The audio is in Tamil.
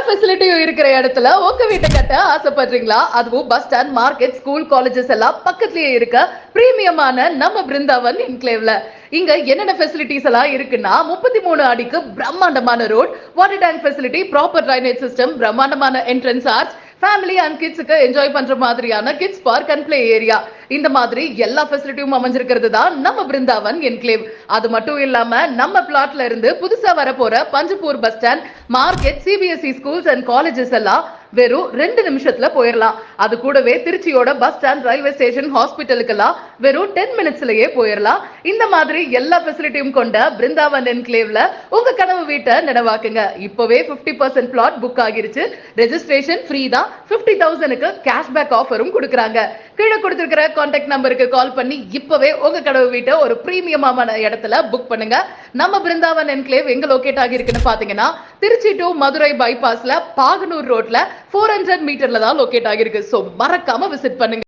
ஃபெசிலிட்டியும் இருக்கிற இடத்துல உங்க வீட்டை கட்ட ஆசைப்படுறீங்களா? அதுவும் bus stand, market, school, colleges எல்லாம் பக்கத்துலயே இருக்க பிரீமியமான நம்ம பிருந்தாவன் என்க்ளேவ்ல இங்க என்னென்ன ஃபெசிலிட்டிஸ் எல்லாம் இருக்குன்னா 33 அடிக்கு பிரம்மாண்டமான road, water tank facility, proper drainage system, பிரம்மாண்டமான என்ட்ரன்ஸ் ஆர்ச், ஃபேமிலி அண்ட் கிட்ஸுக்கு என்ஜாய் பண்ற மாதிரியான kids park and play area, இந்த மாதிரி எல்லா ஃபெசிலிட்டியும் அமைஞ்சிருக்கிறது தான் நம்ம பிருந்தாவன் என்க்ளேவ். அது மட்டும் இல்லாம நம்ம பிளாட்ல இருந்து புதுசா வரப்போற Panjappur bus stand, market, CBSE schools and colleges எல்லாம் வெறும் 2 நிமிஷத்துல போயிடலாம். அது கூடவே திருச்சியோட பஸ் ஸ்டாண்ட், ரயில்வே ஸ்டேஷன், ஹாஸ்பிட்டலுக்கெல்லாம் வெறும் 10 மினிட்ஸ்லயே போயிடலாம். இந்த மாதிரி எல்லா ஃபெசிலிட்டியும் கொண்ட பிருந்தாவன் என்க்ளேவ்ல உங்க கனவு வீட்டை நினைவாக்குங்க. இப்பவே 50% பிளாட் புக் ஆகிருச்சு. ரெஜிஸ்ட்ரேஷன் ஃப்ரீ தான். 50,000க்கு கேஷ்பேக் ஆஃபரும் கொடுக்கறாங்க. கீழே கொடுத்திருக்கிற கான்டாக்ட் நம்பருக்கு கால் பண்ணி இப்பவே உங்க கனவு வீட்டை ஒரு பிரீமியமான இடத்துல புக் பண்ணுங்க. நம்ம பிருந்தாவன் என்க்ளேவ் எங்க லொகேட் ஆகிருக்குன்னு பாத்தீங்கன்னா திருச்சி டு மதுரை பைபாஸ்ல பாகனூர் ரோட்ல 400 மீட்டர்ல தான் லொகேட் ஆகிருக்கு. சோ மறக்காம விசிட் பண்ணுங்க.